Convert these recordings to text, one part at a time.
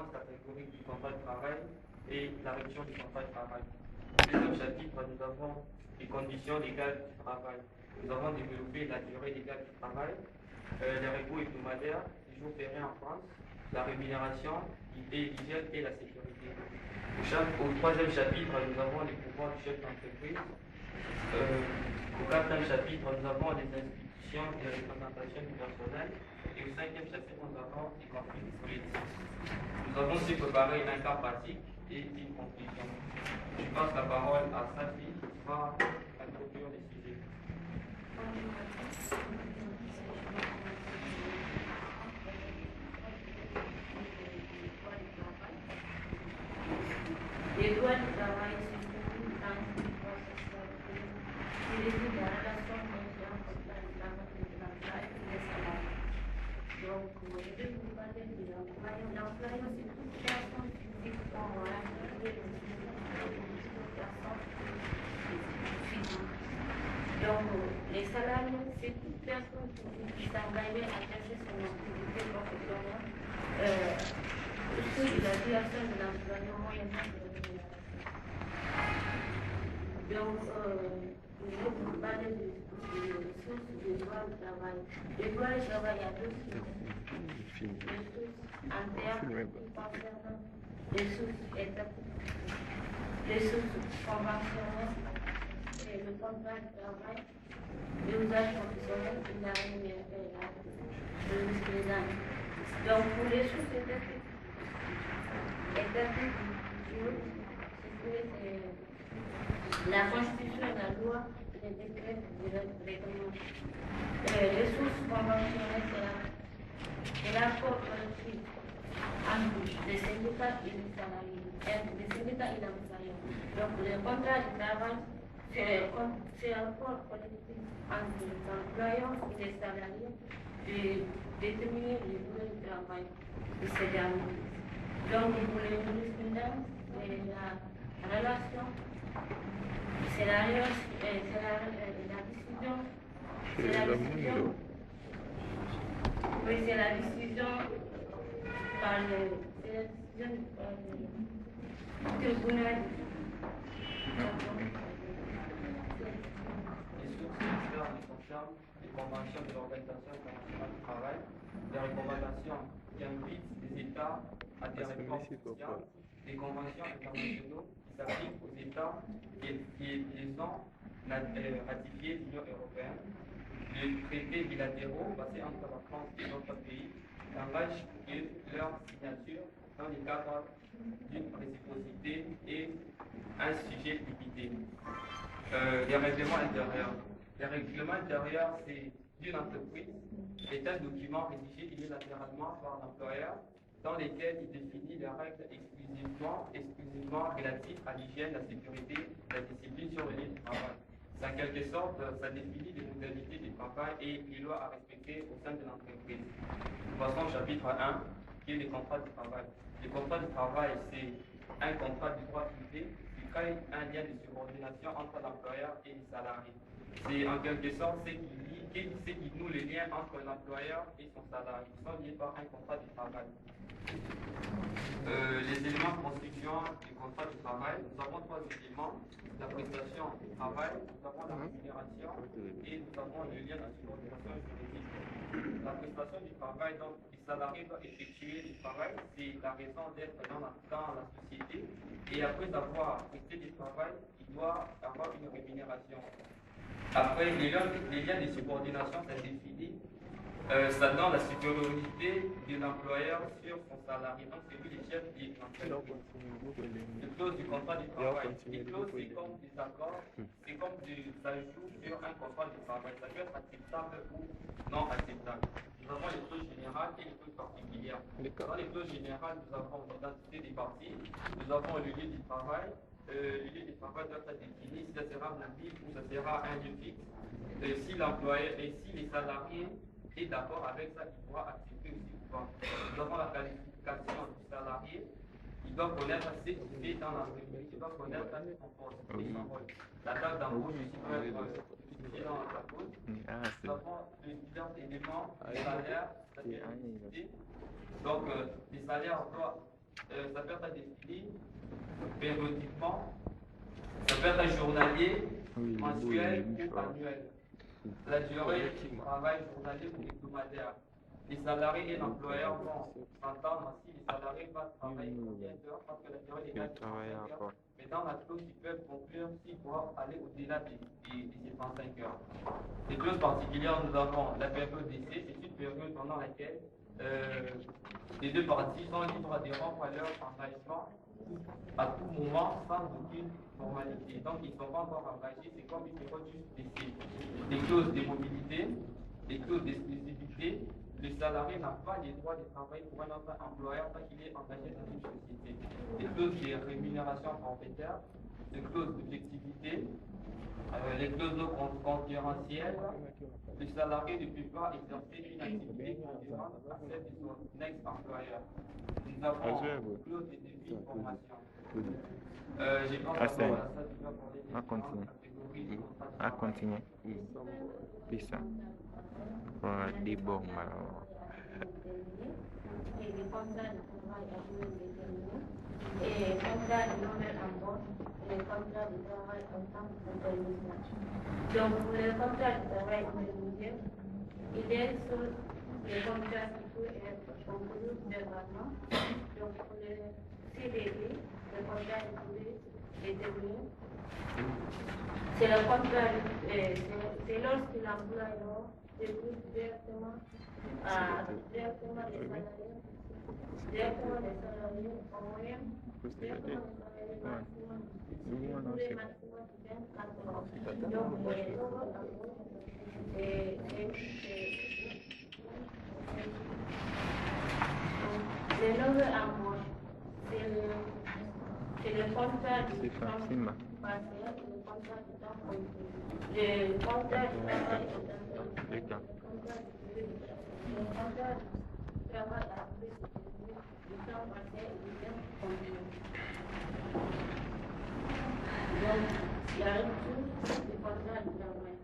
différentes catégories du contrat de travail et la révision du contrat de travail. Deuxième chapitre, nous avons les conditions légales du travail. Nous avons développé la durée légale du travail, les repos hebdomadaires, les jours fériés en France, la rémunération, l'hygiène et la sécurité. Au troisième chapitre, nous avons les pouvoirs du chef d'entreprise. Au quatrième chapitre, nous avons les institutions de représentation du personnel. Et au cinquième chapitre, nous avons les conflits politiques. Nous avons aussi préparé un cas pratique et une conclusion. Je passe la parole à Safi qui va introduire les sujets. Les droits du travail sont soumis dans une processus qui régit la relation entre l'employeur et les salariés. Donc, je vais vous parler de l'employeur. L'employeur, c'est toute personne physique ou morale qui est toute personne physique. Donc, les salariés, c'est toute personne qui s'engage à exercer son activité professionnelle sous la direction de l'employeur moyennement de rémunération. Donc, je vais vous parler des sources du droit du travail. Le droit du travail a deux sources. Les sources internes qui concernent les sources étatiques, les sources conventionnelles et le contrat de travail, l'usage professionnel et la rémunération. Donc, pour les sources étatiques, c'est la Constitution, la loi, les décrets, les règlements. Les sources conventionnelles, c'est l'accord collectif entre les syndicats et les salariés, les syndicats et l'employeur. Donc, le contrat de travail, c'est l'accord collectif entre les employeurs et les salariés de déterminer les durées de travail de ces derniers. Donc, pour les jurisprudence, la relation, c'est la décision, oui, c'est la décision par le tribunal. Les sources externes concernent les conventions de l'Organisation internationale du travail, des recommandations qui invitent les États à des réformes sociales, des conventions internationaux qui s'appliquent aux États qui les ont ratifiées l'Union européenne, les traités bilatéraux passés entre la France et d'autres pays n'engagent que leur signature dans le cadre d'une réciprocité et un sujet limité. Les règlements intérieurs. Les règlements intérieurs, c'est d'une entreprise, est un document rédigé unilatéralement par l'employeur dans lequel il définit les règles exclusivement relatives à l'hygiène, la sécurité, la discipline sur le lieu du travail. C'est en quelque sorte, ça définit les modalités du travail et les lois à respecter au sein de l'entreprise. Nous passons au chapitre 1, qui est le contrat de travail. Le contrat de travail, c'est un contrat de droit privé qui crée un lien de subordination entre l'employeur et les salariés. C'est en quelque sorte ce qui noue le lien entre l'employeur et son salarié. Ils sont liés par un contrat de travail. Les éléments constituant du contrat de travail, nous avons trois éléments: la prestation du travail, nous avons la rémunération et nous avons le lien de subordination juridique. La prestation du travail, donc les salariés doivent effectuer du travail, c'est la raison d'être dans la société, et après avoir presté du travail, il doit avoir une rémunération. Après, les liens de subordination, c'est défini. Ça donne la supériorité de l'employeur sur son salarié. Donc, c'est lui le chef de l'entreprise. Les clauses du contrat de travail. Les clauses, c'est comme des accords, c'est comme des ajouts sur un contrat de travail. Ça peut être acceptable ou non acceptable. Nous avons les clauses générales et les clauses particulières. Dans les clauses générales, nous avons l'identité des parties, nous avons le lieu du travail. Le lieu du travail doit être défini si ça sera mobile ou ça sera un lieu fixe. Si l'employeur et si les salariés est d'accord avec ça, il pourra accepter aussi ou pas. Nous avons la qualification du salarié. Il doit connaître ce qu'il fait dans l'entreprise, il doit connaître son poste et son rôle. La date d'embauche aussi doit être justifiée dans la cause. Nous avons plusieurs éléments, les salaires, la périodicité. Donc, les salaires doivent Ça peut être défini périodiquement, ça peut être journalier, mensuel ou annuel. La durée du travail journalier ou hebdomadaire. Les salariés et l'employeur vont s'entendre si les salariés vont travailler combien d'heures, parce que la durée légale est 35 heures. Mais dans la clause, ils peuvent conclure s'ils pourront aller au-delà des 35 heures. Les clauses particulières, nous avons la période d'essai, c'est une période pendant laquelle les deux parties sont libres de rompre leur engagement à tout moment sans aucune formalité. Donc, ils ne sont pas encore engagés, c'est comme une période juste d'essai. Les clauses de mobilité, les clauses d'exclusivité, le salarié n'a pas les droits de travailler pour un autre employeur tant qu'il est engagé dans une société. Les clauses de rémunération forfaitaire, les clauses d'objectivité, les clauses non concurrentielles, le salarié ne peut pas exercer une activité concurrente à celle de son ex-employeur. Nous avons une clause de début de formation. Je pense à ça, tu vas parler des différentes catégories de contrats de travail. Bisa. Di bom Et les contrats de travail à durée déterminée, et les contrats de non-embauche, et les contrats de travail en temps intermédiaire. Donc, pour les contrats de travail intermédiaire, il est sur les contrats qui peuvent être conclus verbalement. Donc, pour les CDD, les contrats de durée déterminée, c'est le contrat, c'est lorsque l'employeur débute directement les salariés en moyenne, directement les salariés maximum, durée maximum de 24 heures. Donc, les nouveaux embauches, c'est le contrat du temps partiel et le contrat du temps complet. Le contrat du travail est le contrat du travail à durée déterminée, du temps partiel et du temps complet. Donc, la rupture du contrat du travail.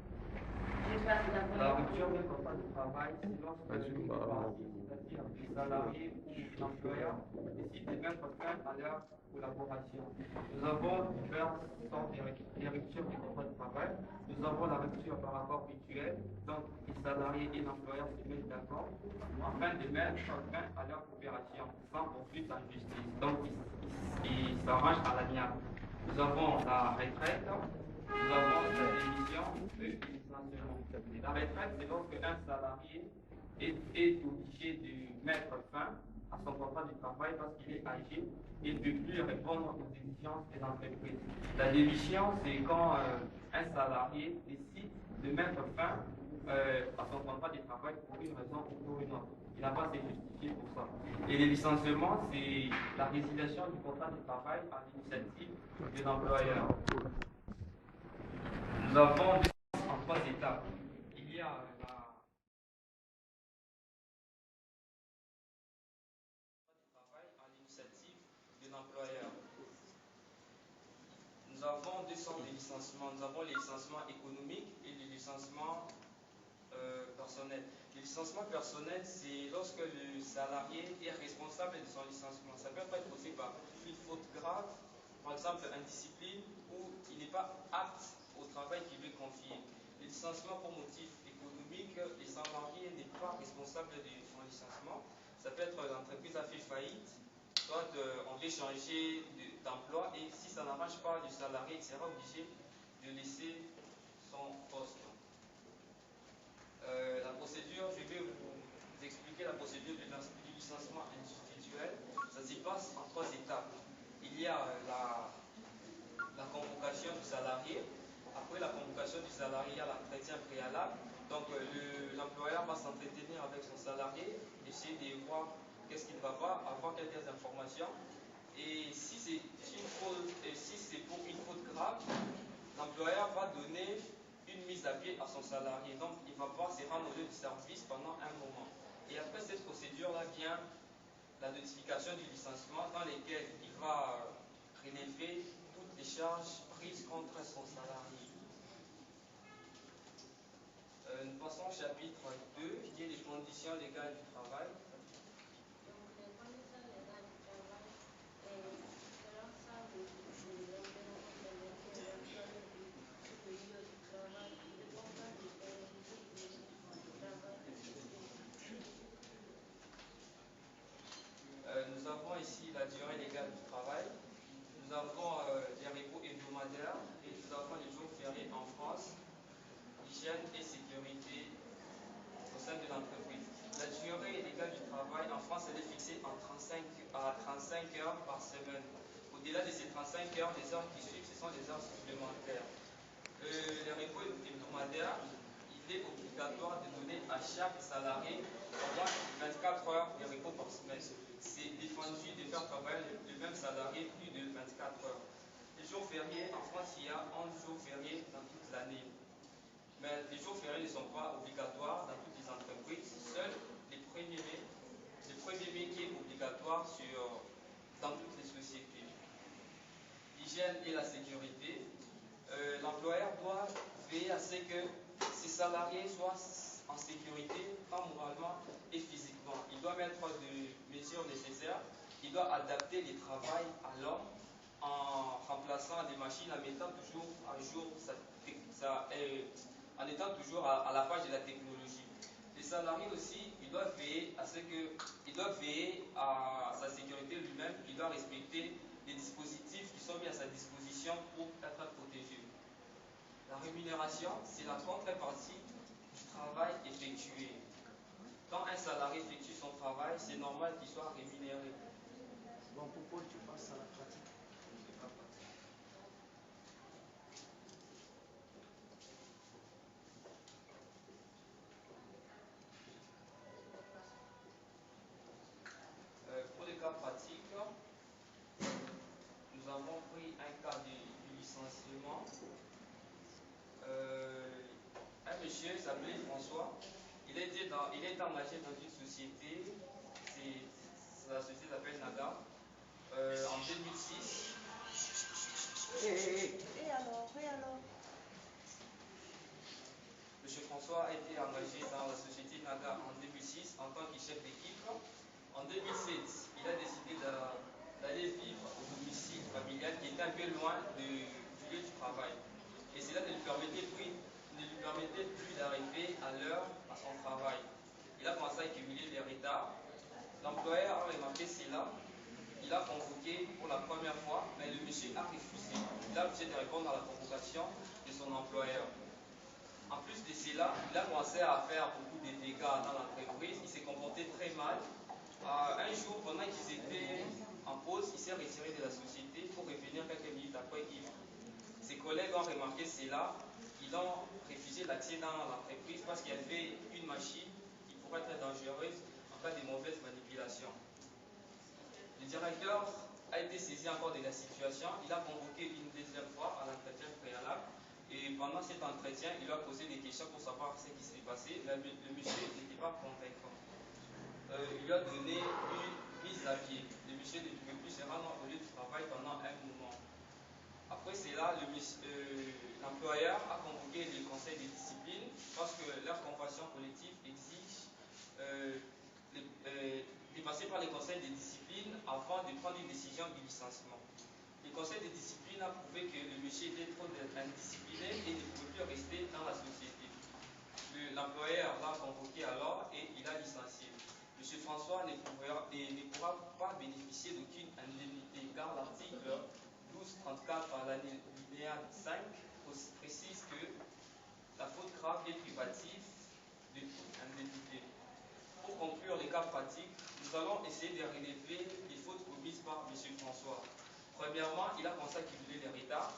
La rupture du contrat de travail, c'est lorsque les deux parties, c'est-à-dire les salariés ou l'employeur, décident de mettre fin à leur collaboration. Nous avons diverses sortes de ruptures du contrat de travail. Nous avons la rupture par accord mutuel, donc les salariés et l'employeur se mettent d'accord afin de mettre fin à leur coopération sans poursuite en justice. Donc, ils s'arrangent à l'amiable. Nous avons la retraite, nous avons la démission et le licenciement. La retraite, c'est lorsque un salarié est obligé de mettre fin à son contrat de travail parce qu'il est âgé et ne peut plus répondre aux exigences des entreprises. La démission, c'est quand un salarié décide de mettre fin à son contrat de travail pour une raison ou pour une autre. Il n'a pas à se justifier pour ça. Et le licenciement, c'est la résiliation du contrat de travail à l'initiative de l'employeur. Nous avons en trois étapes. Il y a la travail à l'initiative de l'employeur. Nous avons deux sortes de licenciements. Nous avons les licenciements économiques et les licenciements personnels. Le licenciement personnel, c'est lorsque le salarié est responsable de son licenciement. Ça peut être causé par une faute grave, par exemple indiscipline, ou il n'est pas apte au travail qu'il veut confier. Le licenciement pour motif économique, le salarié n'est pas responsable de son licenciement. Ça peut être l'entreprise a fait faillite, soit on veut changer d'emploi et si ça n'arrange pas, le salarié sera obligé de laisser son poste. La procédure, je vais vous expliquer la procédure du licenciement individuel. Ça se passe en trois étapes. Il y a la convocation du salarié. Après la convocation du salarié, il y a l'entretien préalable. Donc l'employeur va s'entretenir avec son salarié, essayer de voir qu'est-ce qu'il ne va pas, avoir quelques informations. Et si c'est pour une faute grave, l'employeur va donner une mise à pied à son salarié. Donc, il va pas se rendre au lieu de service pendant un moment. Et après cette procédure-là vient la notification du licenciement dans laquelle il va relever toutes les charges prises contre son salarié. Nous passons au chapitre 2, qui est les conditions légales du travail. hygiène et sécurité au sein de l'entreprise. La durée légale du travail en France, elle est fixée à 35 heures par semaine. Au-delà de ces 35 heures, les heures qui suivent, ce sont des heures supplémentaires. Les repos hebdomadaires, il est obligatoire de donner à chaque salarié au moins 24 heures de repos par semaine. C'est défendu de faire travailler le même salarié plus de 24 heures. Les jours fériés, en France, il y a 11 jours fériés dans toute l'année. Mais les jours fériés ne sont pas obligatoires dans toutes les entreprises. Seuls les 1er mai, qui est obligatoire dans toutes les sociétés. L'hygiène et la sécurité. L'employeur doit veiller à ce que ses salariés soient en sécurité, tant moralement et physiquement. Il doit mettre des mesures nécessaires. Il doit adapter le travail à l'homme en remplaçant les machines, en mettant toujours à jour en étant toujours à la page de la technologie. Les salariés aussi, ils doivent veiller à sa sécurité lui-même. Il doit respecter les dispositifs qui sont mis à sa disposition pour être protégé. La rémunération, c'est la contrepartie du travail effectué. Quand un salarié effectue son travail, c'est normal qu'il soit rémunéré. Bon, pourquoi tu passes à la pratique? Pour les cas pratiques, nous avons pris un cas de licenciement. Un monsieur s'appelait François. Il est engagé dans une société, la société s'appelle Naga, en 2006. Et alors? Monsieur François a été engagé dans la société Naga en 2006 en tant que chef d'équipe. En 2007, il a décidé d'aller vivre au domicile familial qui était un peu loin du lieu du travail. Et cela ne lui permettait plus d'arriver à l'heure à son travail. Il a commencé à accumuler des retards. L'employeur a remarqué cela. Il a convoqué pour la première fois, mais le monsieur a refusé. Il a refusé de répondre à la convocation de son employeur. En plus de cela, il a commencé à faire beaucoup de dégâts dans l'entreprise. Il s'est comporté très mal. Un jour, pendant qu'ils étaient en pause, il s'est retiré de la société pour revenir quelques minutes après ivre. Ses collègues ont remarqué cela. Ils ont refusé l'accès dans l'entreprise parce qu'il y avait une machine qui pourrait être dangereuse en cas de mauvaise manipulation. Le directeur a été saisi encore de la situation. Il a convoqué une deuxième fois à l'entretien préalable. Et pendant cet entretien, il lui a posé des questions pour savoir ce qui s'est passé. Le monsieur n'était pas convaincant. Il lui a donné une mise à pied. Le monsieur ne pouvait plus se rendre au lieu du travail pendant un moment. Après cela, l'employeur a convoqué le conseil de discipline parce que leur convention collective exige de passer par le conseil de discipline avant de prendre une décision de licenciement. Le conseil de discipline a prouvé que le monsieur était trop indiscipliné et ne pouvait plus rester dans la société. L'employeur l'a convoqué alors et il a licencié. M. François ne pourra pas bénéficier d'aucune indemnité car l'article 1234 par l'alinéa 5 précise que la faute grave est privative de toute indemnité. Pour conclure les cas pratiques, nous allons essayer de relever les fautes commises par M. François. Premièrement, il a commencé à cumuler les retards.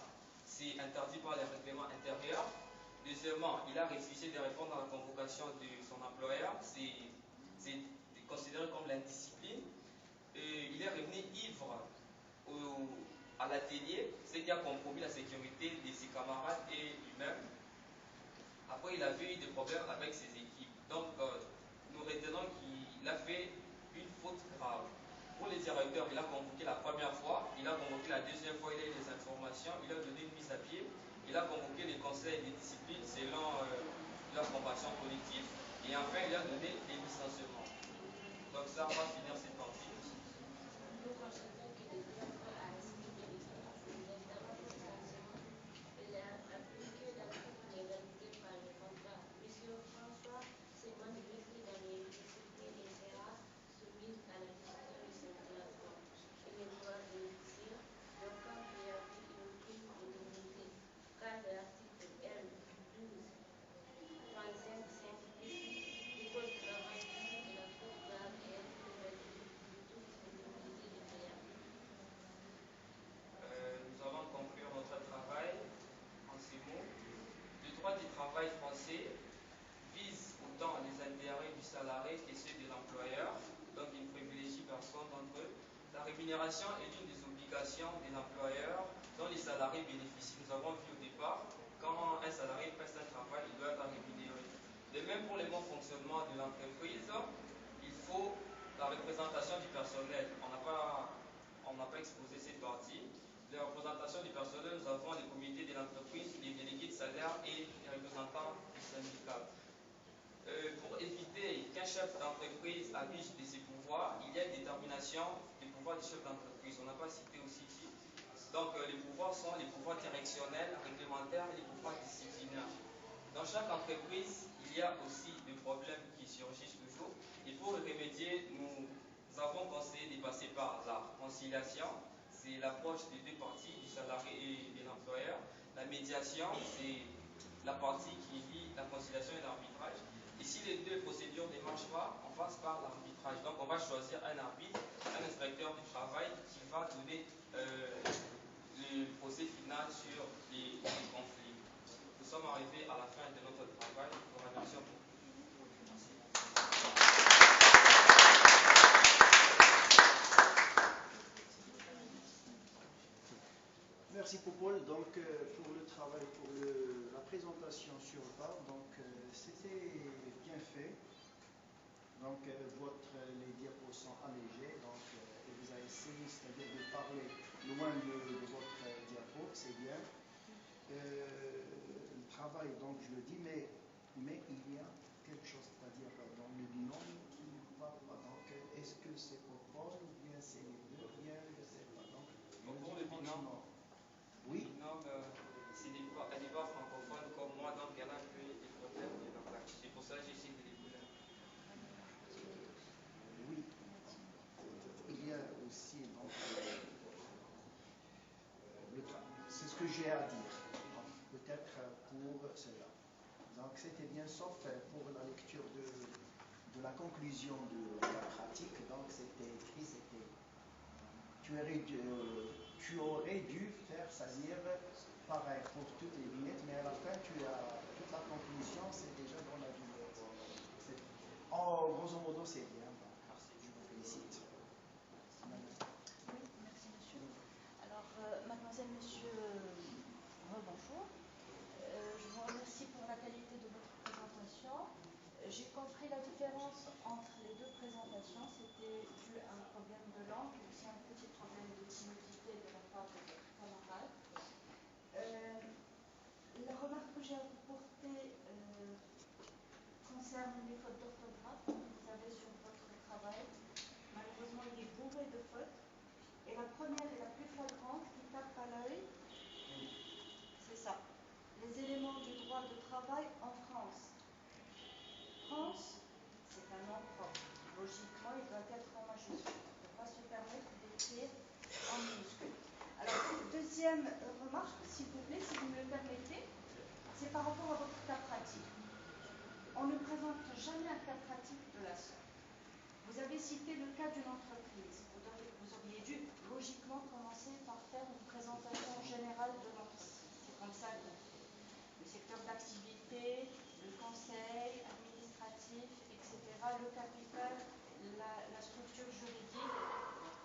C'est interdit par les règlements intérieurs. Deuxièmement, il a refusé de répondre à la convocation de son employeur. C'est considéré comme l'indiscipline. Il est revenu ivre à l'atelier, ce qui a compromis la sécurité de ses camarades et lui-même. Après, il avait eu des problèmes avec ses équipes. Donc, nous retenons qu'il a fait une faute grave. Pour les directeurs, il a convoqué la première fois, il a convoqué la deuxième fois, il a eu des informations, il a donné une mise à pied, il a convoqué les conseils de discipline selon leur convention collective, et enfin, il a donné des licenciements. Donc ça, on va finir cette partie. Nous constatons que les directeurs a respecté les statuts d'interruption d'enseignement et a appliqué l'article légalisé par le contrat. Monsieur François Simon reste dans les disciplines et sera soumis à la décision de son directeur. Il ne pourra bénéficier d'aucun préavis et aucune indemnité, car l'article L12 droit du travail français vise autant les intérêts du salarié que ceux de l'employeur, donc il privilégie personne d'entre eux. La rémunération est l'une des obligations de l'employeur dont les salariés bénéficient. Nous avons vu au départ, quand un salarié preste un travail, il doit être rémunéré. De même pour le bon fonctionnement de l'entreprise, il faut la représentation du personnel. On n'a pas exposé cette partie. La représentation du personnel, nous avons les comités de l'entreprise, les délégués de salaire et les représentants du syndicat. Pour éviter qu'un chef d'entreprise abuse de ses pouvoirs, il y a une détermination des pouvoirs du chef d'entreprise. On n'a pas cité aussi ici. Donc les pouvoirs sont les pouvoirs directionnels, réglementaires et les pouvoirs disciplinaires. Dans chaque entreprise, il y a aussi des problèmes qui surgissent toujours. Et pour y remédier, nous avons conseillé de passer par la conciliation. C'est l'approche des deux parties, du salarié et de l'employeur. La médiation, c'est la partie qui lie la conciliation et l'arbitrage. Et si les deux procédures ne marchent pas, on passe par l'arbitrage. Donc on va choisir un arbitre, un inspecteur du travail qui va donner le procès final sur les conflits. Nous sommes arrivés à la fin de notre travail. Je vous remercie beaucoup. Merci Popol. Donc pour le travail, pour la présentation sur VAR, donc c'était bien fait. Donc les diapos sont allégés, donc et vous avez essayé, c'est-à-dire de parler loin de votre diapo, c'est bien. Le travail, donc je le dis, mais il y a quelque chose, c'est-à-dire dans le binôme qui ne va pas. Donc est-ce que c'est Popol ou bien c'est les deux, bien je ne sais pas. Donc Pour le binôme, oui. C'est des pas francophones comme moi, donc elle a eu des problèmes de langage. C'est pour ça que j'essaie de les bouger. Oui. Il y a aussi, donc, c'est ce que j'ai à dire, peut-être pour cela. Donc c'était bien, sauf pour la lecture de la conclusion de la pratique, donc c'était écrit, tu aurais dû faire, c'est-à-dire pareil pour toutes les vignettes, mais à la fin, toute la conclusion, c'est déjà dans la vignette. Grosso modo, c'est bien. Merci, je vous félicite. Oui, merci monsieur. Alors, mademoiselle, monsieur, bonjour. Je vous remercie pour la qualité de votre présentation. J'ai compris la différence entre les deux présentations. C'était dû à un problème de langue et aussi un petit problème de timidité de la part de votre camarade. La remarque que j'ai à vous porter concerne les fautes d'orthographe que vous avez sur votre travail. Malheureusement, il est bourré de fautes. Et la première et la plus flagrante qui tape à l'œil, c'est ça. Les éléments du droit de travail en France. France, c'est un nom propre. Logiquement, il doit être en majuscule. On ne peut pas se permettre d'écrire en minuscule. Alors, deuxième remarque, s'il vous plaît, si vous me le permettez, c'est par rapport à votre cas pratique. On ne présente jamais un cas pratique de la sorte. Vous avez cité le cas d'une entreprise. Vous auriez dû logiquement commencer par faire une présentation générale de l'entreprise. C'est comme ça qu'on fait. Le secteur d'activité, le conseil administratif, etc., le capital, la structure juridique,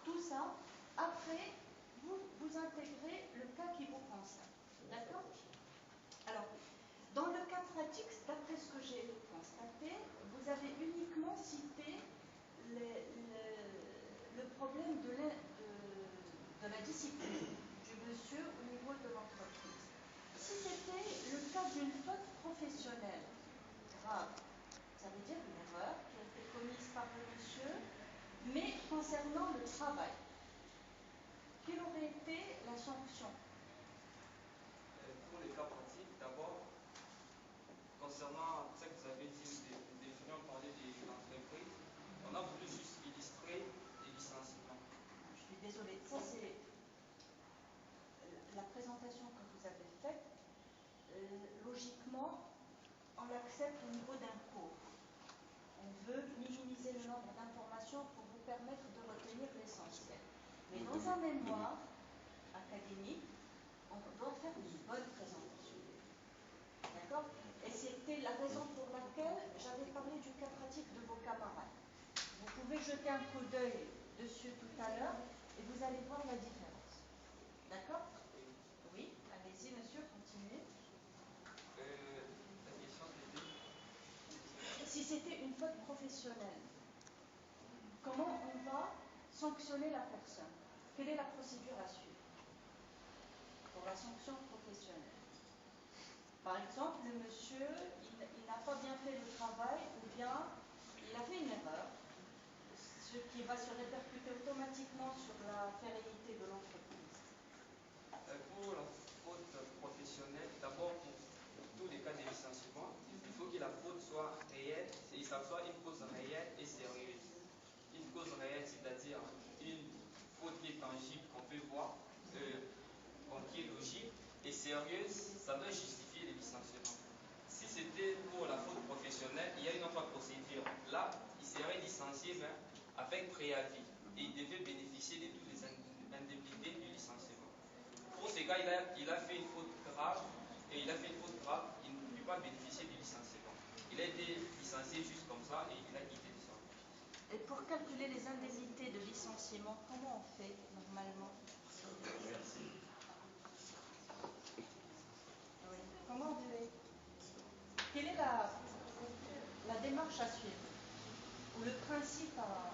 tout ça. Après, vous intégrez le cas qui vous concerne. D'accord? Alors, dans le cas pratique, d'après ce que j'ai constaté, vous avez uniquement cité le problème de la discipline du monsieur au niveau de l'entreprise. Si c'était le cas d'une faute professionnelle grave, ça veut dire une erreur qui a été commise par le monsieur, mais concernant le travail, quelle aurait été la sanction? Pour les cas pratiques, d'abord, concernant ce que vous avez dit, des gens parler de l'entreprise, on a voulu juste illustrer les licenciements. Je suis désolée, ça c'est la présentation que vous avez faite. Logiquement, on l'accepte au niveau d'un cours. On veut minimiser le nombre d'informations pour vous permettre de retenir l'essentiel. Mais dans un mémoire académique, on doit faire une bonne présentation. D'accord? pouvez jeter un coup d'œil dessus tout à l'heure et vous allez voir la différence. D'accord? Oui, allez-y monsieur, continuez. La question c'était... Si c'était une faute professionnelle, comment on va sanctionner la personne? Quelle est la procédure à suivre pour la sanction professionnelle? Par exemple, le monsieur, il n'a pas bien fait le travail ou bien il a fait une erreur, ce qui va se répercuter automatiquement sur la pérennité de l'entreprise. Pour la faute professionnelle, d'abord pour tous les cas de licenciement, il faut que la faute soit réelle, et ça soit une cause réelle et sérieuse. Une cause réelle, c'est-à-dire une faute qui est tangible, qu'on peut voir, qui est logique, et sérieuse, ça doit justifier le licenciement. Si c'était pour la faute professionnelle, il y a une autre procédure. Là, il serait licencié avec préavis et il devait bénéficier de toutes les indemnités du licenciement. Pour ce cas, il a fait une faute grave et il a fait une faute grave, il ne peut pas bénéficier du licenciement. Il a été licencié juste comme ça et il a quitté le service. Et pour calculer les indemnités de licenciement, comment on fait normalement? Merci. Oui. Comment on fait? Quelle est la démarche à suivre? Ou le principe à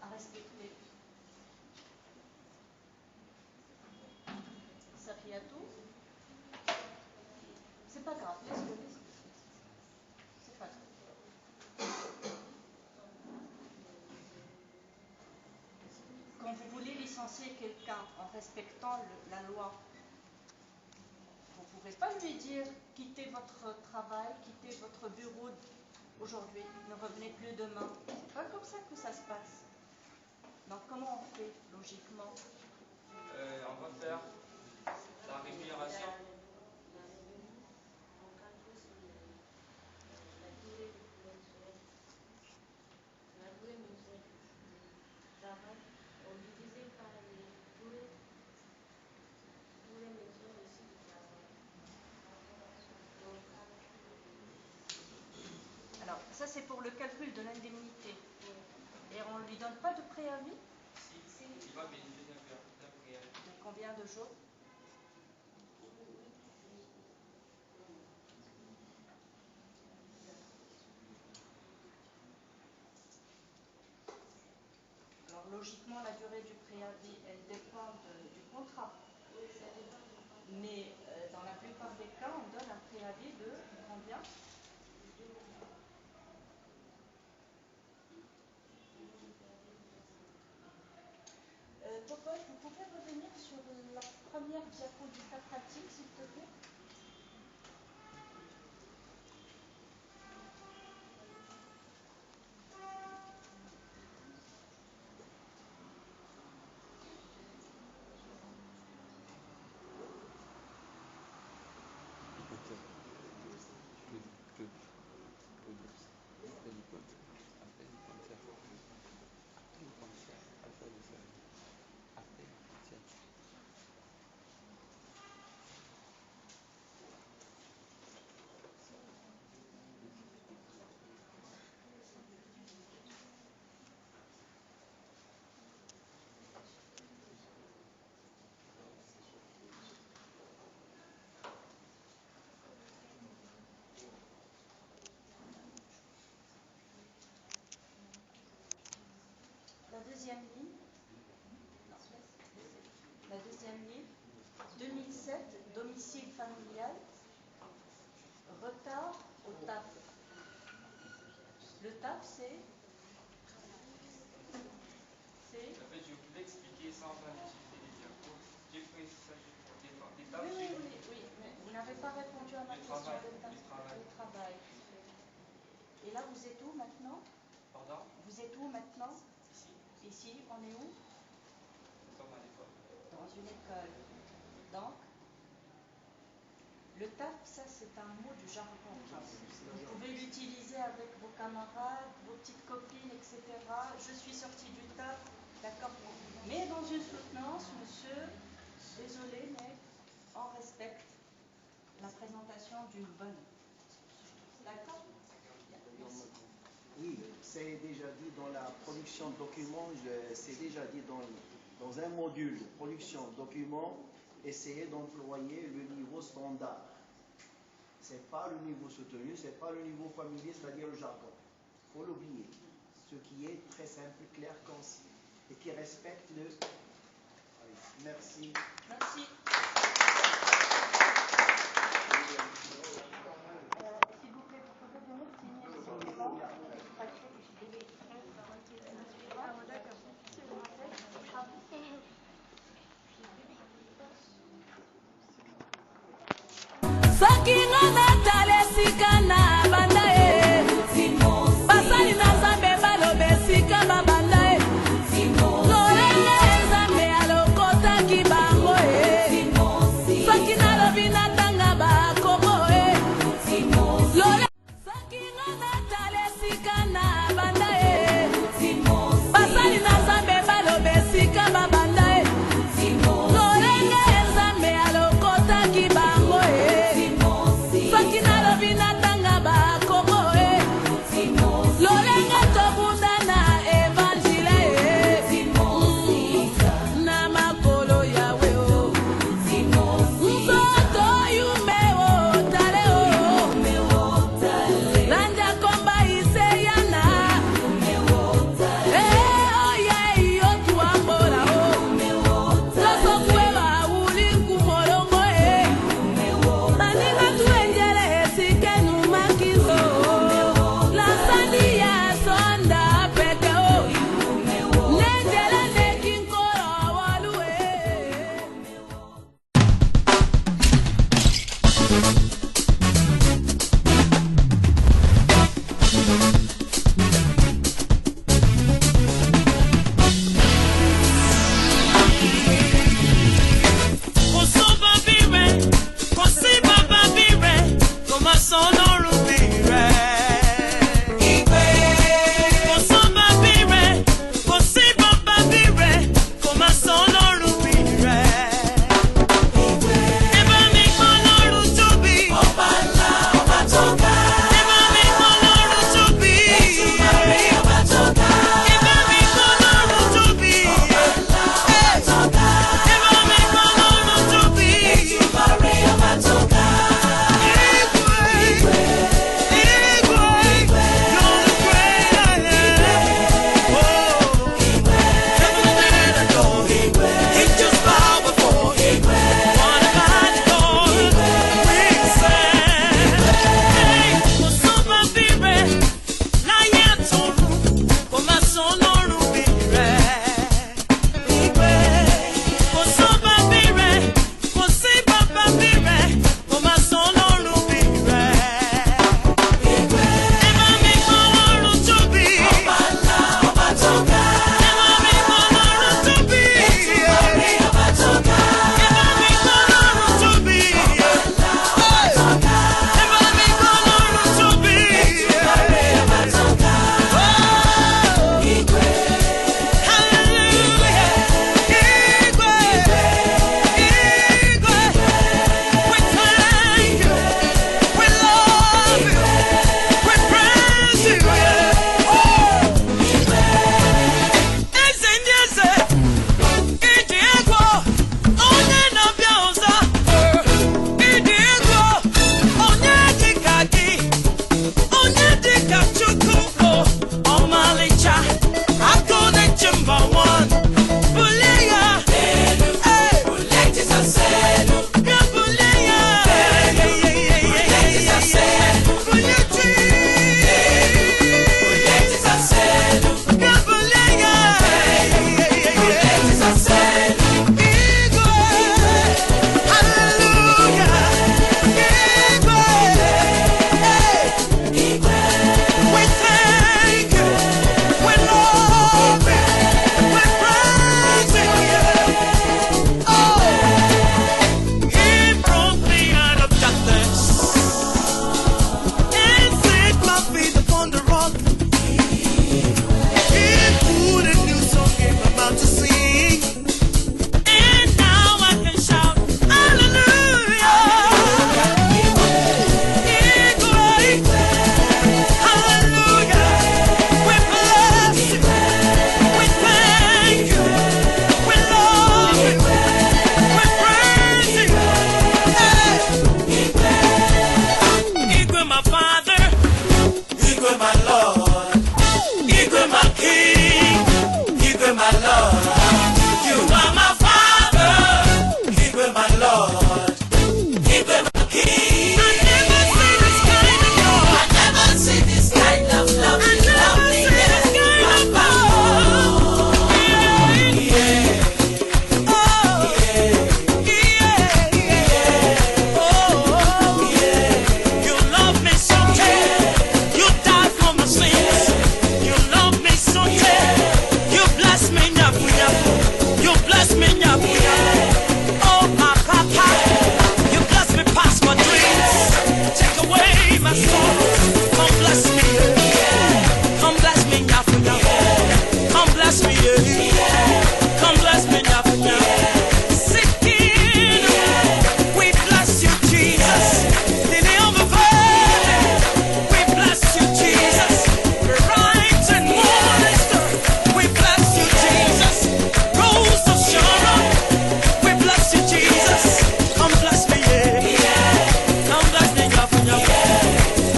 respecter? Safiatou? C'est pas grave, laisse-le. C'est pas grave. Quand vous voulez licencier quelqu'un en respectant la loi, vous ne pouvez pas lui dire quittez votre travail, quittez votre bureau aujourd'hui, ne revenez plus demain. C'est pas comme ça que ça se passe. Donc comment on fait logiquement? On va faire la rémunération. On divisait par tous les métiers aussi du travail. Alors, ça c'est pour le calcul de l'indemnité. Et on ne lui donne pas de préavis? Si, il va bénéficier d'un préavis. De combien de jours? Alors, logiquement, la durée du préavis, elle dépend du contrat. Mais dans la plupart des cas, on donne un préavis de combien? Popol, vous pouvez revenir sur la première diapo du cas pratique, s'il te plaît? La deuxième ligne, la deuxième ligne, 2007, domicile familial, retard au TAF. Le TAF, c'est En fait, je voulais expliquer sans utiliser les diapos. J'ai pris ça pour des Oui, mais vous n'avez pas répondu à ma question. Le travail. Et là, vous êtes où maintenant? Pardon? Vous êtes où maintenant? Ici. Ici, on est où? Nous sommes à l'école. Dans une école. Donc, le TAF, ça c'est un mot du jargon. Vous pouvez l'utiliser avec vos camarades, vos petites copines, etc. Je suis sortie du TAF, d'accord. Mais dans une soutenance, monsieur, désolé, mais on respecte la présentation d'une bonne. D'accord? Merci. Oui, c'est déjà dit dans la production de documents, c'est déjà dit dans un module de production de documents, essayez d'employer le niveau standard. Ce n'est pas le niveau soutenu, ce n'est pas le niveau familier, c'est-à-dire le jargon. Il faut l'oublier. Ce qui est très simple, clair, concis et qui respecte le... Allez, merci. Merci. S'il vous plaît, vous pouvez venir signer simplement. Sakinga natalesika na banda e basali na Nzambe balobesika babanda e lolenge Nzambe alokotaki bango e soki nalobi natanga bakomo e sakinga natalesika na banda e basali na Nzambe balobesika babanda e lolenge Nzambe alokotaki bango e soki nalobi natanga bakomo e lolenge tobunda na evanjile e na makolo yawe o nzoto yume otale o lanja komba iseyana oye yotuambola o tosokwe bauli nkumolongo e maninga tuenjele esikenu makizo lasani ya sonda peke o nenjele nekinkolo walu e